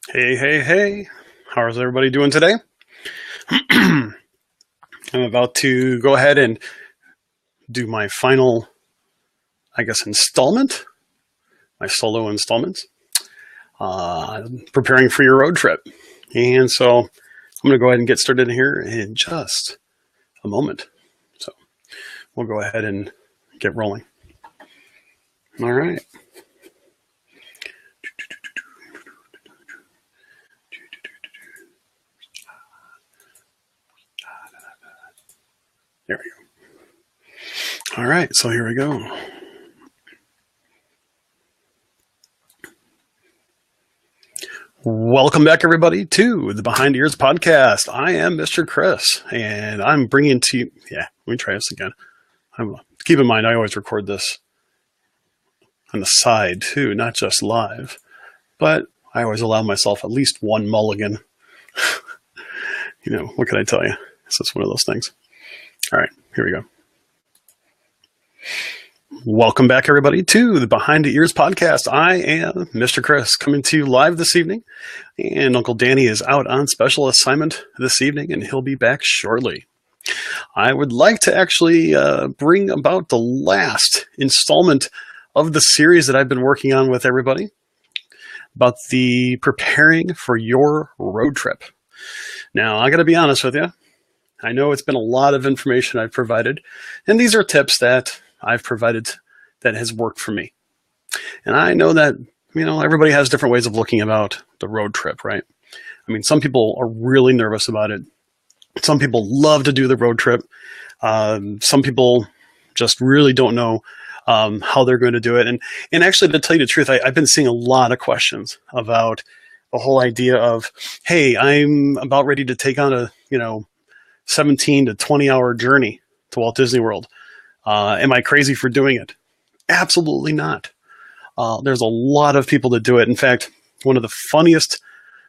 Hey, hey, hey. How is everybody doing today? I'm about to go ahead and do my final, installment, my solo installment, preparing for your road trip. And so I'm going to go ahead and get started here in just a moment. So we'll go ahead and get rolling. All right. There we go. All right, so here we go. Welcome back, everybody, to the Behind Ears podcast. I am Mr. Chris, and I'm bringing to you. Yeah, let me try this again. Keep in mind, I always record this on the side too, not just live. But I always allow myself at least one mulligan. What can I tell you? It's just one of those things. All right, here we go. Welcome back, everybody, to the Behind the Ears podcast. I am Mr. Chris, coming to you live this evening. And Uncle Danny is out on special assignment this evening, and he'll be back shortly. I would like to actually bring about the last installment of the series that I've been working on with everybody about the preparing for your road trip. Now, I got to be honest with you. I know it's been a lot of information I've provided, and these are tips that I've provided that has worked for me. And I know that, everybody has different ways of looking about the road trip, right? I mean, some people are really nervous about it. Some people love to do the road trip. Some people just really don't know how they're going to do it. And actually, to tell you the truth, I've been seeing a lot of questions about the whole idea of, hey, I'm about ready to take on a, 17 to 20 hour journey to Walt Disney World. Am I crazy for doing it? Absolutely not. There's a lot of people that do it. In fact, one of the funniest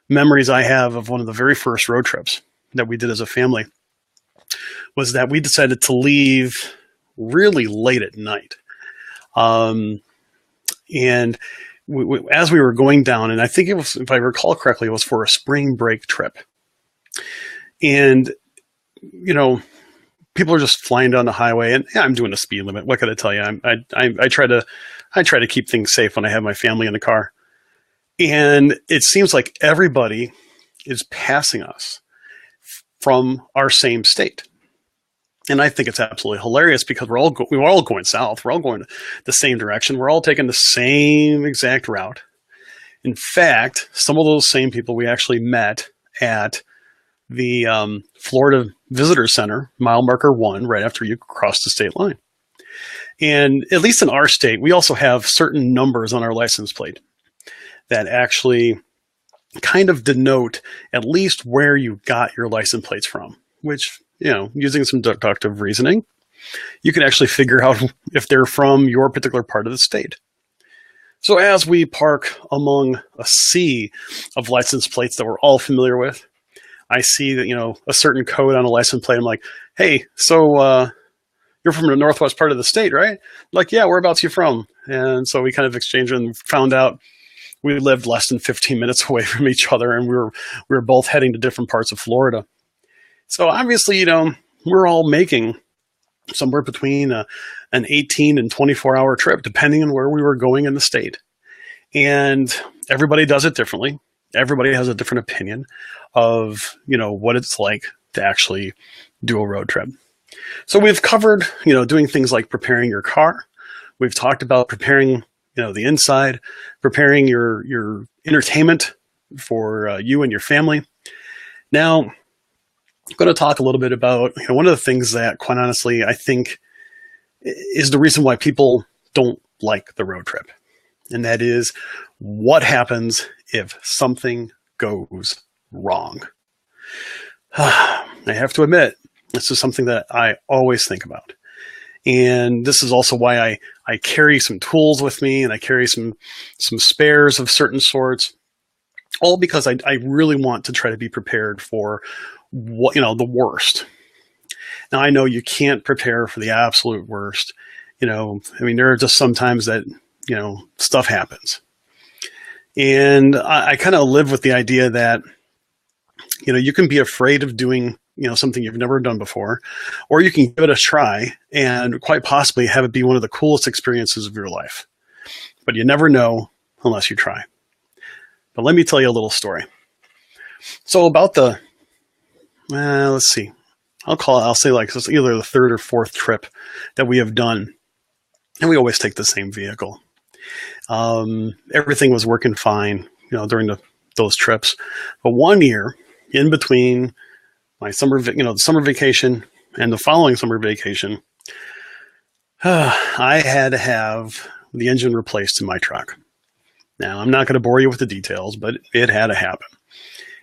memories I have of one of the very first road trips that we did as a family was that we decided to leave really late at night. And as we were going down, and I think it was, if I recall correctly, it was for a spring break trip. And, people are just flying down the highway, and I'm doing a speed limit. What can I tell you? I try to keep things safe when I have my family in the car. And it seems like everybody is passing us from our same state. And I think it's absolutely hilarious because we're all going south. We're all going the same direction. We're all taking the same exact route. In fact, some of those same people we actually met at the Florida Visitor Center, mile marker 1, right after you cross the state line. And at least in our state, we also have certain numbers on our license plate that actually kind of denote at least where you got your license plates from, which, using some deductive reasoning, you can actually figure out if they're from your particular part of the state. So as we park among a sea of license plates that we're all familiar with, I see that, a certain code on a license plate. I'm like, hey, so you're from the northwest part of the state, right? Like, yeah, whereabouts you from? And so we kind of exchanged and found out we lived less than 15 minutes away from each other, and we were both heading to different parts of Florida. So obviously, we're all making somewhere between an 18 and 24 hour trip, depending on where we were going in the state. And everybody does it differently. Everybody has a different opinion of, what it's like to actually do a road trip. So we've covered, doing things like preparing your car. We've talked about preparing, the inside, preparing your entertainment for you and your family. Now, I'm going to talk a little bit about, one of the things that, quite honestly, I think is the reason why people don't like the road trip. And that is, what happens if something goes wrong? I have to admit, this is something that I always think about. And this is also why I carry some tools with me, and I carry some spares of certain sorts, all because I really want to try to be prepared for what, the worst. Now, I know you can't prepare for the absolute worst. There are just some times that, stuff happens. And I kind of live with the idea that, you can be afraid of doing, something you've never done before, or you can give it a try and quite possibly have it be one of the coolest experiences of your life. But you never know unless you try. But let me tell you a little story. So about let's see, I'll say like it's either the third or fourth trip that we have done. And we always take the same vehicle. Everything was working fine, during those trips. But one year, in between my the summer vacation and the following summer vacation, I had to have the engine replaced in my truck. Now, I'm not going to bore you with the details, but it had to happen.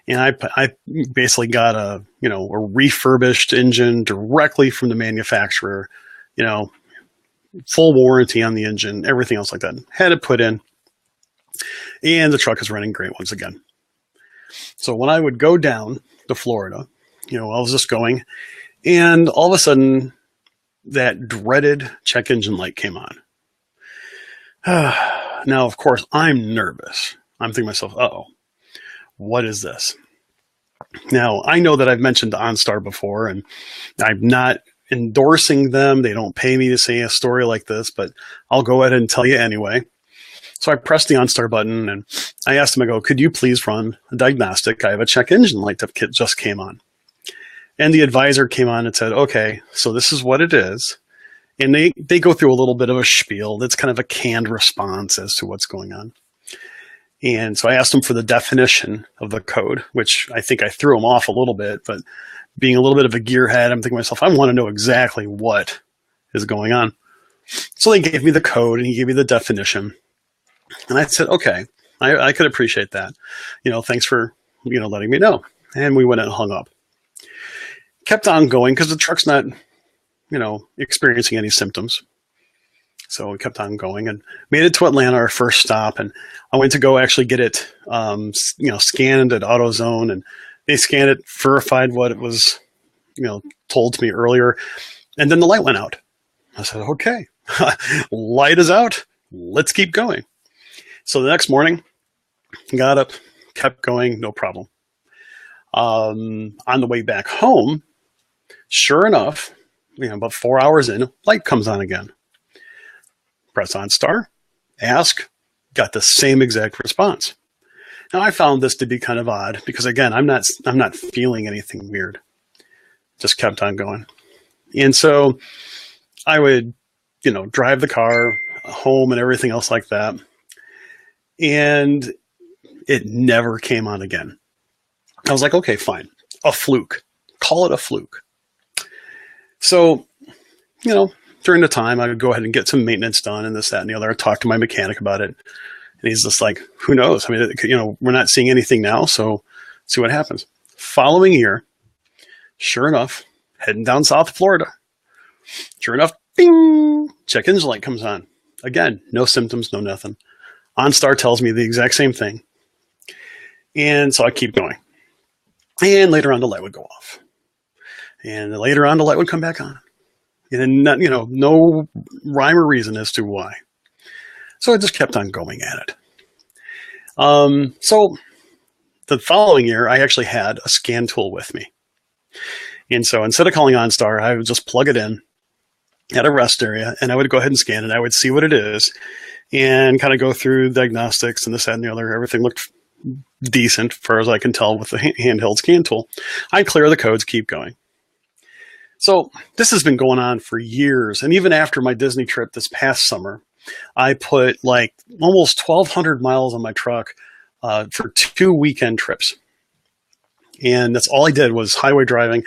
And I basically got a refurbished engine directly from the manufacturer, full warranty on the engine, everything else like that. Had it put in, and the truck is running great once again. So when I would go down to Florida, I was just going, and all of a sudden, that dreaded check engine light came on. Now, of course, I'm nervous. I'm thinking to myself, uh-oh, what is this? Now, I know that I've mentioned OnStar before, and I'm not endorsing them. They don't pay me to say a story like this, but I'll go ahead and tell you anyway. So I pressed the OnStar button, and I asked them, I go, could you please run a diagnostic? I have a check engine light that just came on. And the advisor came on and said, okay, so this is what it is. And they go through a little bit of a spiel that's kind of a canned response as to what's going on. And so I asked them for the definition of the code, which I think I threw them off a little bit, but being a little bit of a gearhead, I'm thinking to myself, I want to know exactly what is going on. So they gave me the code and he gave me the definition. And I said, okay, I could appreciate that. Thanks for, letting me know. And we went and hung up. Kept on going because the truck's not, experiencing any symptoms. So we kept on going and made it to Atlanta, our first stop. And I went to go actually get it, scanned at AutoZone, and they scanned it, verified what it was, told to me earlier. And then the light went out. I said, okay, light is out. Let's keep going. So the next morning, got up, kept going, no problem. On the way back home, sure enough, about 4 hours in, light comes on again. Press OnStar, ask, got the same exact response. Now I found this to be kind of odd because again, I'm not feeling anything weird. Just kept on going. And so I would, drive the car home and everything else like that. And it never came on again. I was like, okay, fine. A fluke. Call it a fluke. So, during the time, I would go ahead and get some maintenance done and this, that, and the other. I talked to my mechanic about it. And he's just like, who knows? I mean, we're not seeing anything now, so see what happens. Following year, sure enough, heading down South Florida. Sure enough, bing, check engine light comes on. Again, no symptoms, no nothing. OnStar tells me the exact same thing. And so I keep going. And later on, the light would go off. And later on, the light would come back on. And then, no rhyme or reason as to why. So I just kept on going at it. So the following year, I actually had a scan tool with me. And so instead of calling OnStar, I would just plug it in at a rest area, and I would go ahead and scan it. I would see what it is and kind of go through diagnostics and this, that, and the other. Everything looked decent, as far as I can tell, with the handheld scan tool. I'd clear the codes, keep going. So this has been going on for years. And even after my Disney trip this past summer, I put like almost 1,200 miles on my truck for 2 weekend trips. And that's all I did was highway driving.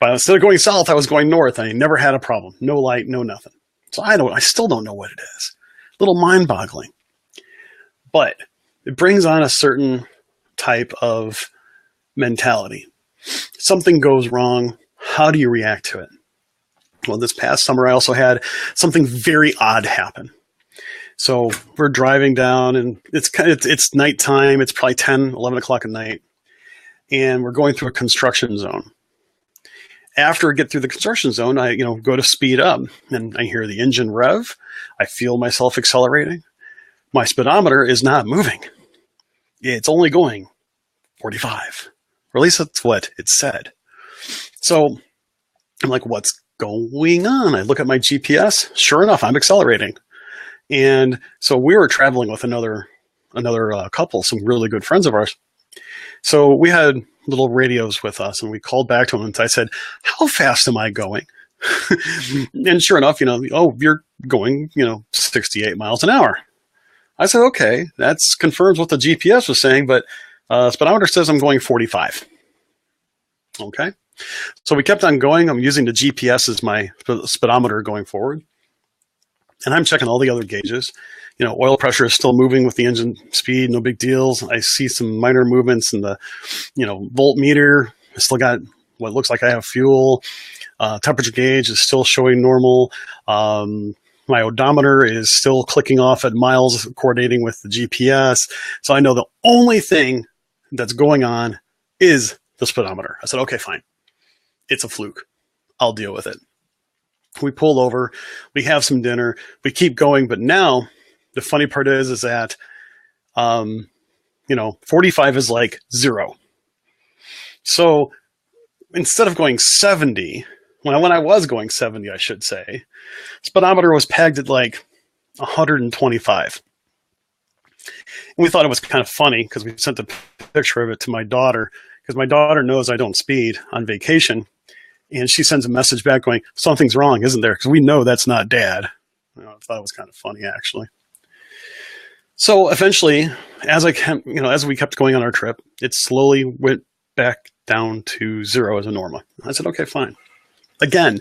But instead of going south, I was going north. I never had a problem. No light, no nothing. So I still don't know what it is. A little mind-boggling. But it brings on a certain type of mentality. Something goes wrong. How do you react to it? Well, this past summer, I also had something very odd happen. So we're driving down, and it's nighttime. It's probably 10, 11 o'clock at night. And we're going through a construction zone. After I get through the construction zone, I go to speed up, and I hear the engine rev. I feel myself accelerating. My speedometer is not moving. It's only going 45. Or at least that's what it said. So I'm like, what's going on? I look at my GPS. Sure enough, I'm accelerating. And so we were traveling with another couple, some really good friends of ours. So we had little radios with us, and we called back to them, and I said, how fast am I going? And sure enough, oh, you're going, 68 miles an hour. I said, okay, that confirms what the GPS was saying, but speedometer says I'm going 45. Okay. So we kept on going. I'm using the GPS as my speedometer going forward. And I'm checking all the other gauges. Oil pressure is still moving with the engine speed, no big deals. I see some minor movements in the, voltmeter. I still got what looks like I have fuel. Temperature gauge is still showing normal. My odometer is still clicking off at miles, coordinating with the GPS. So I know the only thing that's going on is the speedometer. I said, okay, fine. It's a fluke. I'll deal with it. We pull over. We have some dinner. We keep going. But now the funny part is that, 45 is like 0. So instead of going 70, when I was going 70, I should say, speedometer was pegged at like 125. And we thought it was kind of funny because we sent a picture of it to my daughter, because my daughter knows I don't speed on vacation. And she sends a message back going, something's wrong, isn't there? Because we know that's not Dad. I thought it was kind of funny, actually. So eventually, as we kept going on our trip, it slowly went back down to 0 as a normal. I said, okay, fine. Again,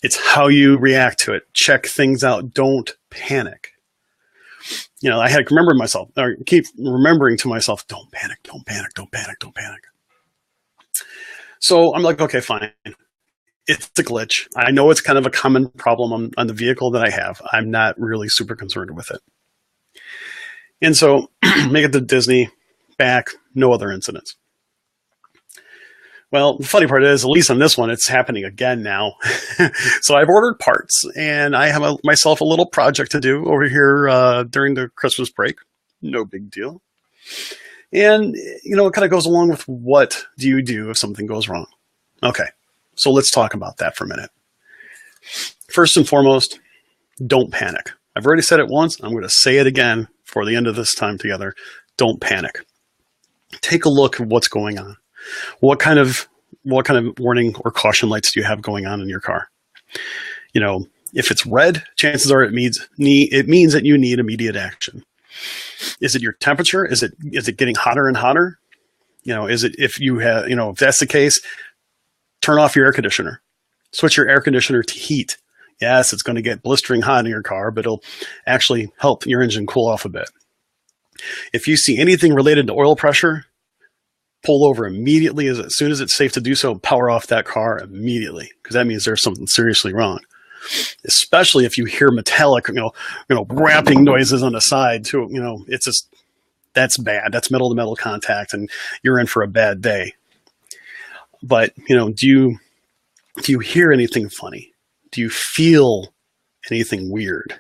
it's how you react to it. Check things out. Don't panic. I had to keep remembering to myself, don't panic, don't panic, don't panic, don't panic. So I'm like, okay, fine. It's a glitch. I know it's kind of a common problem on the vehicle that I have. I'm not really super concerned with it. And so make it to Disney, back, no other incidents. Well, the funny part is, at least on this one, it's happening again now. So I've ordered parts, and I have myself a little project to do over here during the Christmas break. No big deal. And, it kind of goes along with what do you do if something goes wrong? Okay, so let's talk about that for a minute. First and foremost, don't panic. I've already said it once. I'm going to say it again for the end of this time together. Don't panic. Take a look at what's going on. What kind of warning or caution lights do you have going on in your car? If it's red, chances are it means that you need immediate action. Is it your temperature? Is it getting hotter and hotter? If that's the case, turn off your air conditioner. Switch your air conditioner to heat. Yes, it's going to get blistering hot in your car, but it'll actually help your engine cool off a bit. If you see anything related to oil pressure, pull over immediately as soon as it's safe to do so. Power off that car immediately, because that means there's something seriously wrong. Especially if you hear metallic, rapping noises on the side too. It's just, that's bad. That's metal to metal contact, and you're in for a bad day. But do you hear anything funny? Do you feel anything weird?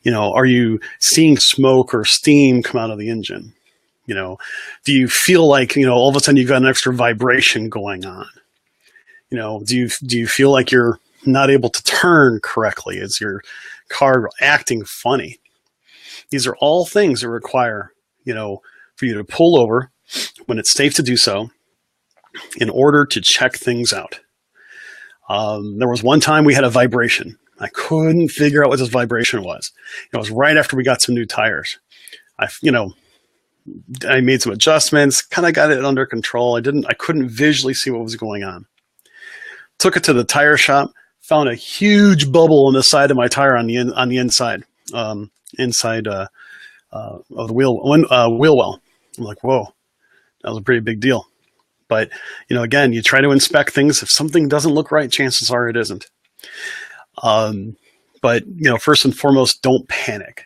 Are you seeing smoke or steam come out of the engine? Do you feel like, all of a sudden you've got an extra vibration going on? Do you feel like you're not able to turn correctly? Is your car acting funny? These are all things that require, for you to pull over when it's safe to do so in order to check things out. There was one time we had a vibration. I couldn't figure out what this vibration was. It was right after we got some new tires. I made some adjustments, kind of got it under control. I couldn't visually see what was going on. Took it to the tire shop, found a huge bubble on the side of my tire on the inside, of the wheel well. I'm like, whoa, that was a pretty big deal. But, again, you try to inspect things. If something doesn't look right, chances are it isn't. But, first and foremost, don't panic.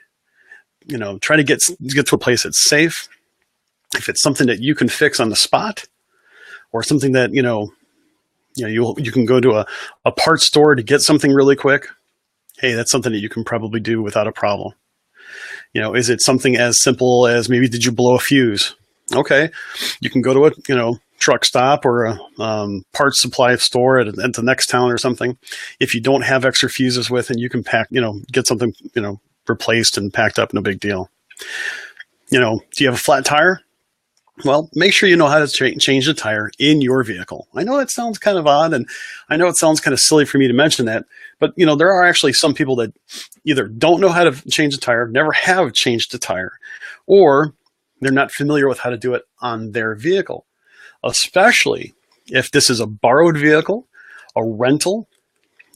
Try to get to a place that's safe. If it's something that you can fix on the spot, or something that, you can go to a parts store to get something really quick, hey, that's something that you can probably do without a problem. Is it something as simple as maybe did you blow a fuse? Okay, you can go to a truck stop or a parts supply store at the next town or something. If you don't have extra fuses with, and you can pack, get something replaced and packed up, no big deal. Do you have a flat tire? Well, make sure you know how to change the tire in your vehicle. I know it sounds kind of odd, and I know it sounds kind of silly for me to mention that, but there are actually some people that either don't know how to change the tire, never have changed the tire, or they're not familiar with how to do it on their vehicle, especially if this is a borrowed vehicle, a rental,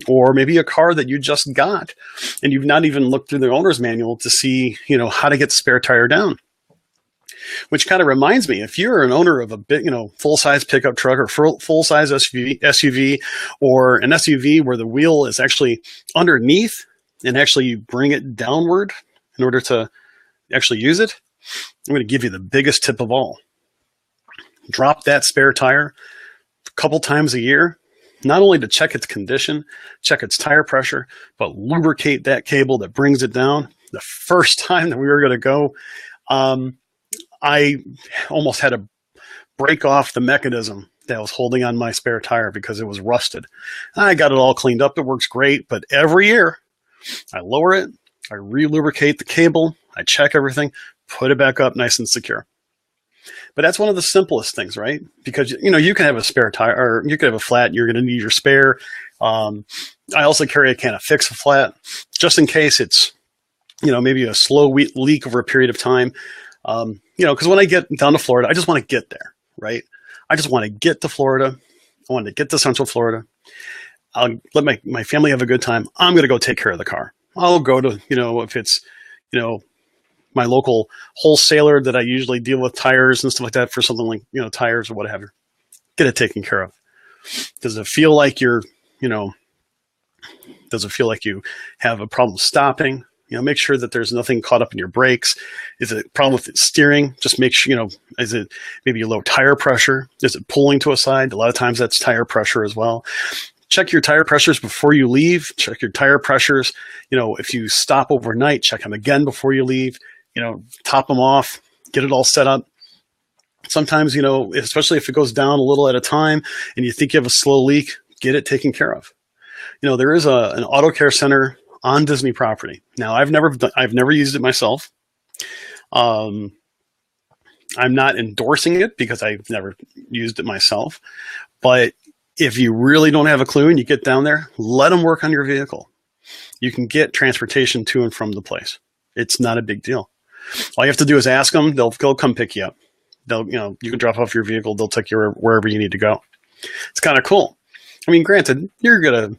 or maybe a car that you just got and you've not even looked through the owner's manual to see, how to get the spare tire down. Which kind of reminds me, if you're an owner of a big, full-size pickup truck or full-size SUV, or an SUV where the wheel is actually underneath and actually you bring it downward in order to actually use it, I'm going to give you the biggest tip of all. Drop that spare tire a couple times a year, not only to check its condition, check its tire pressure, but lubricate that cable that brings it down. The first time that we were going to go, I almost had to break off the mechanism that was holding on my spare tire because it was rusted. I got it all cleaned up. It works great, but every year I lower it, I re-lubricate the cable, I check everything, put it back up nice and secure. But that's one of the simplest things, right? Because, you can have a spare tire, or you could have a flat, you're going to need your spare. I also carry a can of Fix-A-Flat just in case it's, maybe a slow leak over a period of time. Because when I get down to Florida, I just want to get there, right? I just want to get to Florida. I want to get to Central Florida. I'll let my family have a good time. I'm going to go take care of the car. I'll go to, if it's, my local wholesaler that I usually deal with tires and stuff like that for something like, tires or what have you. Get it taken care of. Does it feel like does it feel like you have a problem stopping? Make sure that there's nothing caught up in your brakes. Is it a problem with the steering? Just make sure, is it maybe a low tire pressure? Is it pulling to a side? A lot of times that's tire pressure as well. Check your tire pressures before you leave. Check your tire pressures. If you stop overnight, check them again before you leave. Top them off, get it all set up. Sometimes, especially if it goes down a little at a time and you think you have a slow leak, get it taken care of. There is an auto care center on Disney property. Now, I've never used it myself. I'm not endorsing it because I've never used it myself. But if you really don't have a clue and you get down there, let them work on your vehicle. You can get transportation to and from the place. It's not a big deal. All you have to do is ask them. They'll come pick you up. You can drop off your vehicle. They'll take you wherever you need to go. It's kind of cool. I mean, granted, you're gonna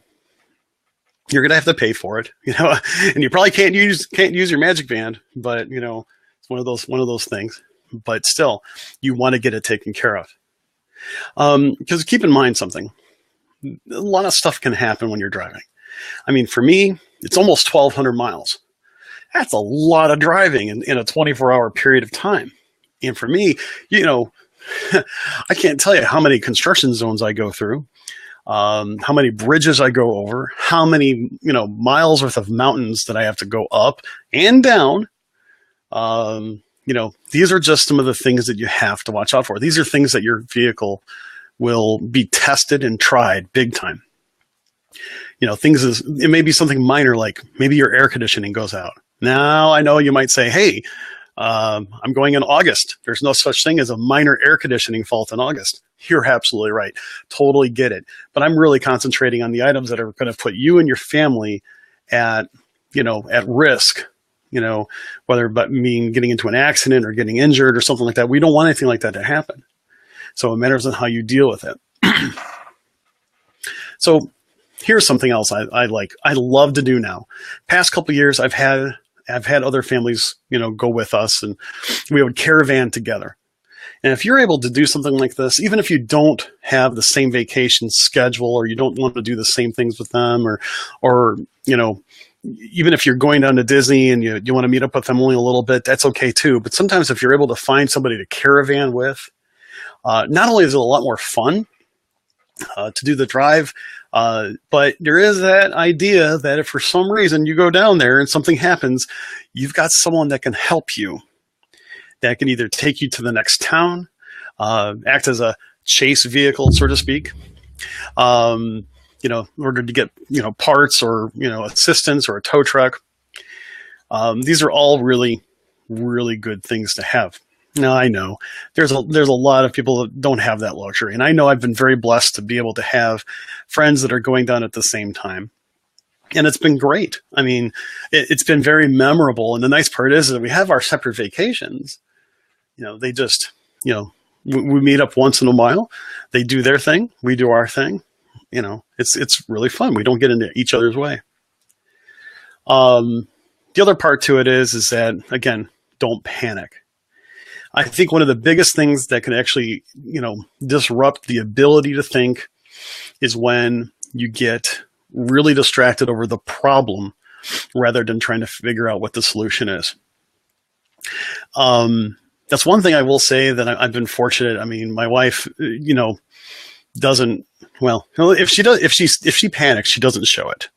have to pay for it, and you probably can't use your Magic Band, but it's one of those things. But still, you want to get it taken care of. Because keep in mind something, a lot of stuff can happen when you're driving. I mean, for me, it's almost 1,200 miles. That's a lot of driving in a 24-hour period of time. And for me, I can't tell you how many construction zones I go through, how many bridges I go over, how many, miles worth of mountains that I have to go up and down. These are just some of the things that you have to watch out for. These are things that your vehicle will be tested and tried big time. It may be something minor, like maybe your air conditioning goes out. Now, I know you might say, hey, I'm going in August. There's no such thing as a minor air conditioning fault in August. You're absolutely right. Totally get it. But I'm really concentrating on the items that are going to put you and your family at risk, whether it mean getting into an accident or getting injured or something like that. We don't want anything like that to happen. So it matters on how you deal with it. So here's something else I love to do now. Past couple of years, I've had other families, go with us, and we would caravan together. And if you're able to do something like this, even if you don't have the same vacation schedule, or you don't want to do the same things with them, or even if you're going down to Disney and you want to meet up with them only a little bit, that's okay too. But sometimes if you're able to find somebody to caravan with, not only is it a lot more fun to do the drive, but there is that idea that if for some reason you go down there and something happens, you've got someone that can help you. that can either take you to the next town, act as a chase vehicle, so to speak, in order to get, parts or, assistance or a tow truck. These are all really, really good things to have. Now, I know there's a lot of people that don't have that luxury. And I know I've been very blessed to be able to have friends that are going down at the same time. And it's been great. I mean, it's been very memorable. And the nice part is that we have our separate vacations. They just, we meet up once in a while. They do their thing. We do our thing. It's really fun. We don't get into each other's way. The other part to it is that, again, don't panic. I think one of the biggest things that can actually, disrupt the ability to think is when you get really distracted over the problem rather than trying to figure out what the solution is. That's one thing I will say that I've been fortunate. I mean, my wife, doesn't, well, if she panics, she doesn't show it.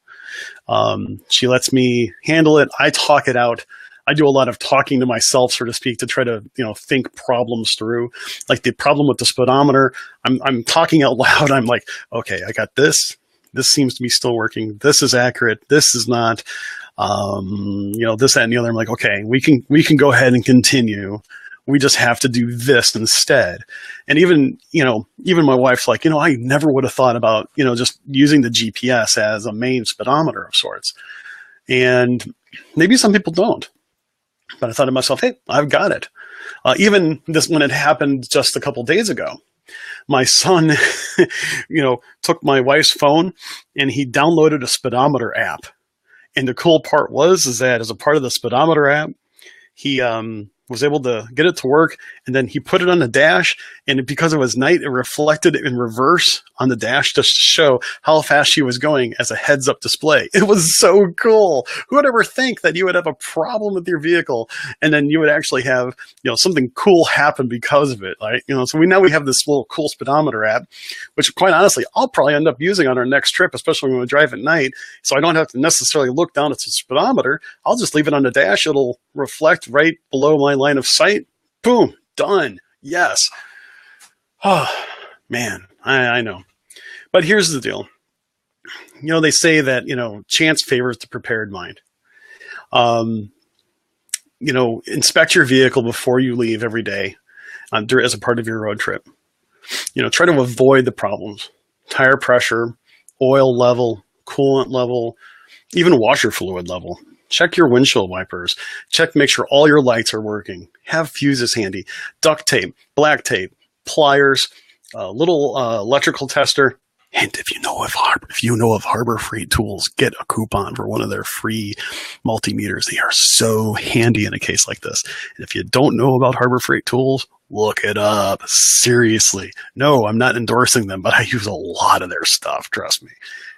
She lets me handle it. I talk it out. I do a lot of talking to myself, so to speak, to try to, think problems through. Like the problem with the speedometer, I'm talking out loud. I'm like, okay, I got this. This seems to be still working. This is accurate. This is not. This, that, and the other. I'm like, okay, we can go ahead and continue. We just have to do this instead. And even my wife's like, I never would have thought about, just using the GPS as a main speedometer of sorts. And maybe some people don't. But I thought to myself, hey, I've got it. Even this, when it happened just a couple days ago, my son, took my wife's phone and he downloaded a speedometer app. And the cool part is that as a part of the speedometer app, he was able to get it to work, and then he put it on the dash, and because it was night, it reflected in reverse on the dash to show how fast she was going as a heads-up display. It was so cool. Who would ever think that you would have a problem with your vehicle, and then you would actually have something cool happen because of it? Like, so we have this little cool speedometer app, which quite honestly, I'll probably end up using on our next trip, especially when we drive at night, so I don't have to necessarily look down at the speedometer. I'll just leave it on the dash. It'll reflect right below my line of sight. Boom, done. Yes. Oh, man, I know. But here's the deal. They say that, chance favors the prepared mind. Inspect your vehicle before you leave every day as a part of your road trip. Try to avoid the problems. Tire pressure, oil level, coolant level, even washer fluid level. Check your windshield wipers. Make sure all your lights are working. Have fuses handy. Duct tape, black tape, pliers, a little electrical tester. And if you know of Harbor Freight Tools, get a coupon for one of their free multimeters. They are so handy in a case like this. And if you don't know about Harbor Freight Tools, look it up. Seriously. No, I'm not endorsing them, but I use a lot of their stuff. Trust me.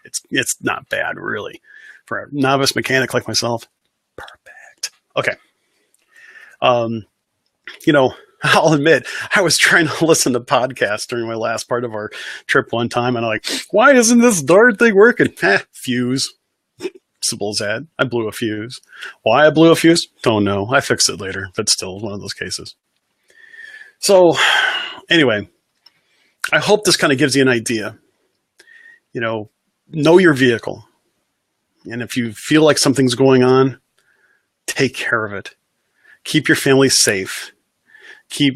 It's not bad, really. For a novice mechanic like myself, perfect. Okay. I'll admit, I was trying to listen to podcasts during my last part of our trip one time, and I'm like, why isn't this darn thing working? Fuse. Simple as that. I blew a fuse. Why I blew a fuse? Don't know. I fixed it later, but still one of those cases. So, anyway, I hope this kind of gives you an idea. Know your vehicle. And if you feel like something's going on, take care of it. Keep your family safe. Keep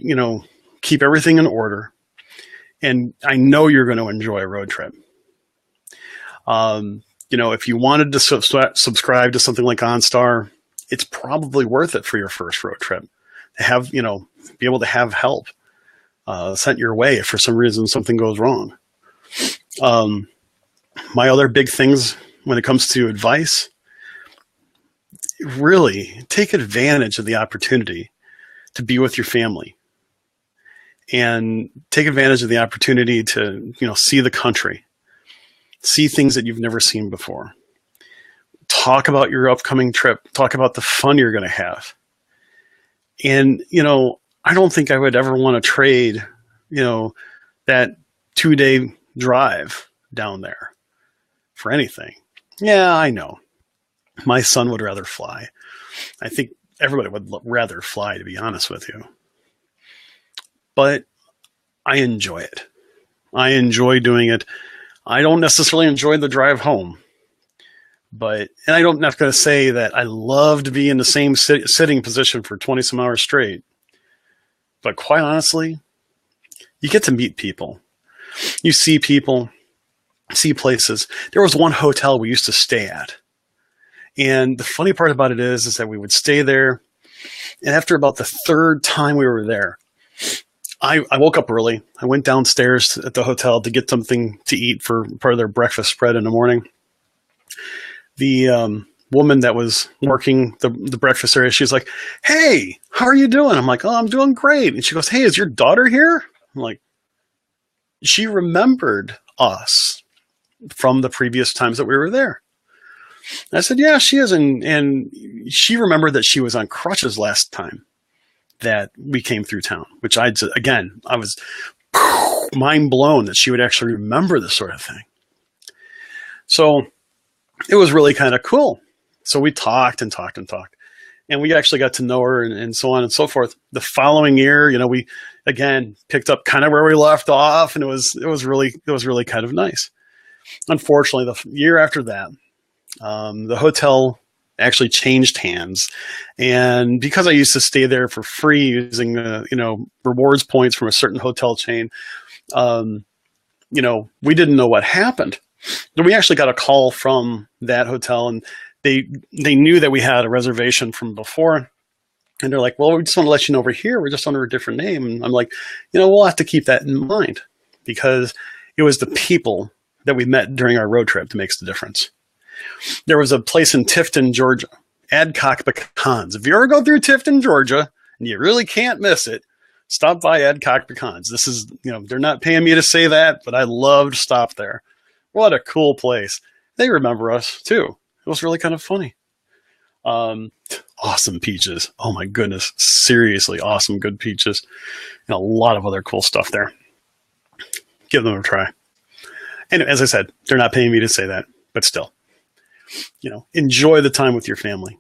everything in order. And I know you're going to enjoy a road trip. If you wanted to subscribe to something like OnStar, it's probably worth it for your first road trip. To have, be able to have help sent your way if for some reason something goes wrong. My other big things when it comes to advice, really take advantage of the opportunity to be with your family and take advantage of the opportunity to, see the country, see things that you've never seen before. Talk about your upcoming trip. Talk about the fun you're going to have. And, I don't think I would ever want to trade, that 2-day drive down there for anything. Yeah, I know. My son would rather fly. I think everybody would rather fly, to be honest with you. but I enjoy it. I enjoy doing it. I don't necessarily enjoy the drive home, and I'm not going to say that I love to be in the same sitting position for 20 some hours straight. But quite honestly, you get to meet people. You see people, see places. There was one hotel we used to stay at. And the funny part about it is that we would stay there. And after about the third time we were there, I woke up early. I went downstairs at the hotel to get something to eat for part of their breakfast spread in the morning. The woman that was working the breakfast area, she's like, "Hey, how are you doing?" I'm like, "Oh, I'm doing great." And she goes, "Hey, is your daughter here?" I'm like, she remembered us from the previous times that we were there. And I said, "Yeah, she is." And she remembered that she was on crutches last time that we came through town, which I was mind blown that she would actually remember this sort of thing. So it was really kind of cool. So we talked and talked and talked, and we actually got to know her and so on and so forth. The following year, we again picked up kind of where we left off, and it was really kind of nice. Unfortunately, the year after that, the hotel actually changed hands, and because I used to stay there for free using rewards points from a certain hotel chain, we didn't know what happened. We actually got a call from that hotel, and they knew that we had a reservation from before, and they're like, "Well, we just want to let you know over here, we're just under a different name." And I'm like, we'll have to keep that in mind, because it was the people that we met during our road trip that makes the difference. There was a place in Tifton, Georgia, Adcock Pecans. If you ever go through Tifton, Georgia, and you really can't miss it, stop by Adcock Pecans. This is, they're not paying me to say that, but I love to stop there. What a cool place. They remember us too. It was really kind of funny. Awesome peaches. Oh my goodness. Seriously awesome, good peaches. And a lot of other cool stuff there. Give them a try. And as I said, they're not paying me to say that, but still, enjoy the time with your family.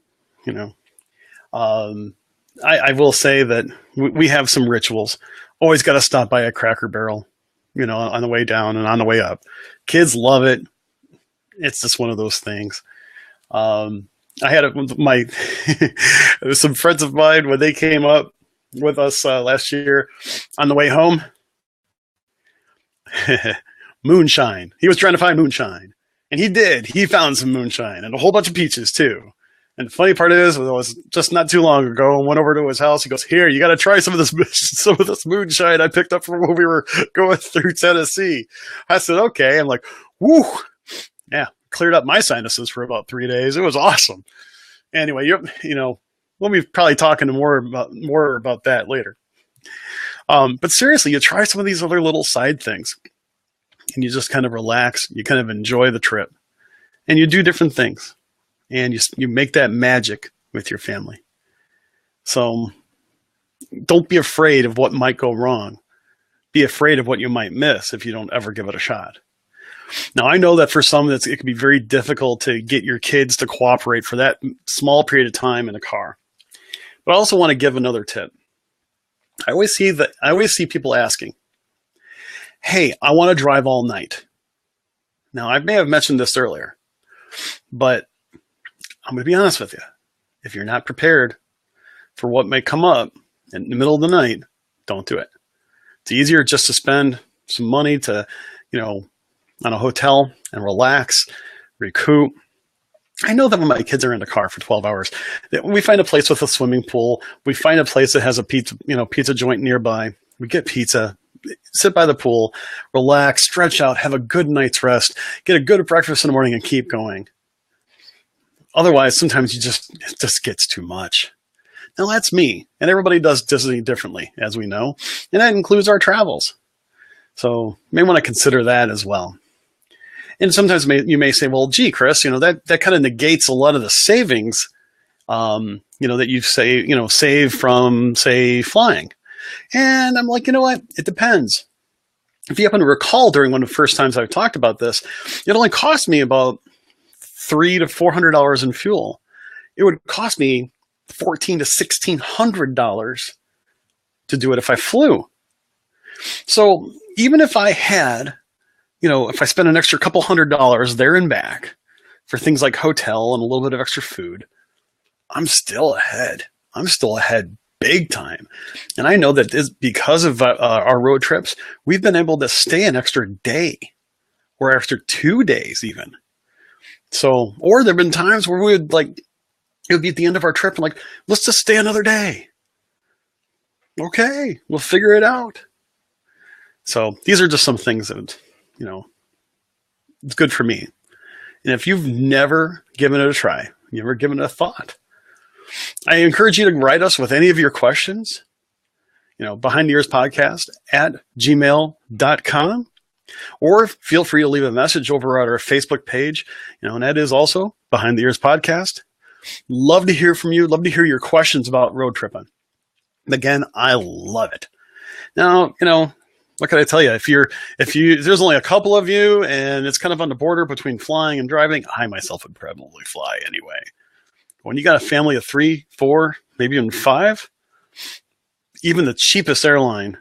I will say that we have some rituals. Always got to stop by a Cracker Barrel, on the way down and on the way up. Kids love it. It's just one of those things. I had some friends of mine, when they came up with us last year on the way home, moonshine. He was trying to find moonshine, and he did. He found some moonshine and a whole bunch of peaches too. And the funny part is, it was just not too long ago, and went over to his house. He goes, "Here, you got to try some of this moonshine I picked up from when we were going through Tennessee." I said, "Okay." I'm like, "Woo, yeah." Cleared up my sinuses for about 3 days. It was awesome. Anyway, we'll be probably talking more about that later. But seriously, you try some of these other little side things, and you just kind of relax. You kind of enjoy the trip, and you do different things. And you make that magic with your family. So don't be afraid of what might go wrong. Be afraid of what you might miss if you don't ever give it a shot. Now, I know that for some, it can be very difficult to get your kids to cooperate for that small period of time in a car. But I also want to give another tip. I always see people asking, "Hey, I want to drive all night." Now, I may have mentioned this earlier, but I'm going to be honest with you. If you're not prepared for what may come up in the middle of the night, don't do it. It's easier just to spend some money to, on a hotel and relax, recoup. I know that when my kids are in the car for 12 hours, we find a place with a swimming pool. We find a place that has a pizza joint nearby. We get pizza, sit by the pool, relax, stretch out, have a good night's rest, get a good breakfast in the morning, and keep going. Otherwise, sometimes it just gets too much. Now, that's me, and everybody does Disney differently, as we know, and that includes our travels. So you may want to consider that as well. And sometimes you may say, "Well, gee, Chris, that kind of negates a lot of the savings, that you save from, say, flying." And I'm like, you know what? It depends. If you happen to recall, during one of the first times I've talked about this, it only cost me about $300 to $400 in fuel. It would cost me $1,400 to $1,600 to do it if I flew. So even if I had, if I spent an extra couple $100 there and back for things like hotel and a little bit of extra food, I'm still ahead. I'm still ahead big time. And I know that because of our road trips, we've been able to stay an extra day or extra 2 days even. So, or there have been times where we would it would be at the end of our trip and let's just stay another day. Okay, we'll figure it out. So these are just some things that, it's good for me. And if you've never given it a try, you ever given it a thought, I encourage you to write us with any of your questions, behind the ears podcast at gmail.com, or feel free to leave a message over at our Facebook page, and that is also Behind the Ears Podcast. Love to hear from you. Love to hear your questions about road tripping. Again, I love it. Now, what can I tell you? If there's only a couple of you and it's kind of on the border between flying and driving, I myself would probably fly anyway. When you got a family of 3, 4, maybe even 5, even the cheapest airline,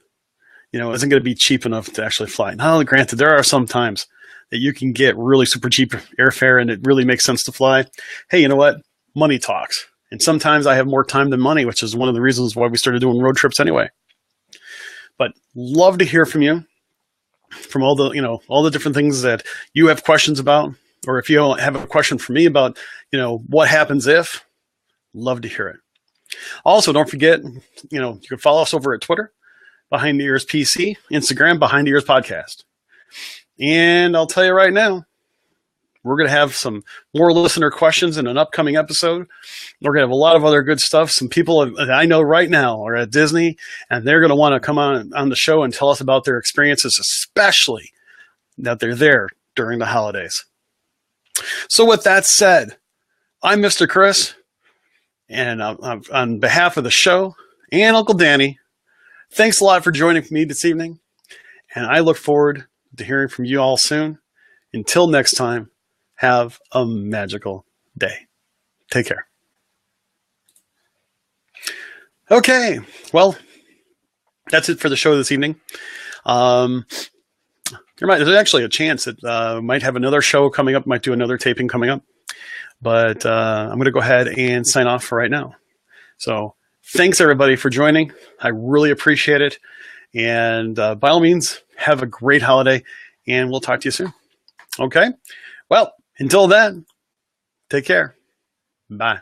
isn't going to be cheap enough to actually fly. Now, granted, there are some times that you can get really super cheap airfare and it really makes sense to fly. Hey, you know what? Money talks. And sometimes I have more time than money, which is one of the reasons why we started doing road trips anyway. But love to hear from you, from all the different things that you have questions about, or if you have a question for me about, what happens if, love to hear it. Also, don't forget, you can follow us over at Twitter, Behind the Ears PC, Instagram, Behind the Ears Podcast. And I'll tell you right now, we're going to have some more listener questions in an upcoming episode. We're going to have a lot of other good stuff. Some people that I know right now are at Disney, and they're going to want to come on the show and tell us about their experiences, especially that they're there during the holidays. So with that said, I'm Mr. Chris, and on behalf of the show and Uncle Danny, thanks a lot for joining me this evening, and I look forward to hearing from you all soon. Until next time, have a magical day. Take care. Okay, well, that's it for the show this evening. There's actually a chance that might have another show coming up, might do another taping coming up. But I'm going to go ahead and sign off for right now. So thanks, everybody, for joining. I really appreciate it. And by all means, have a great holiday, and we'll talk to you soon. Okay? Well, until then, take care. Bye.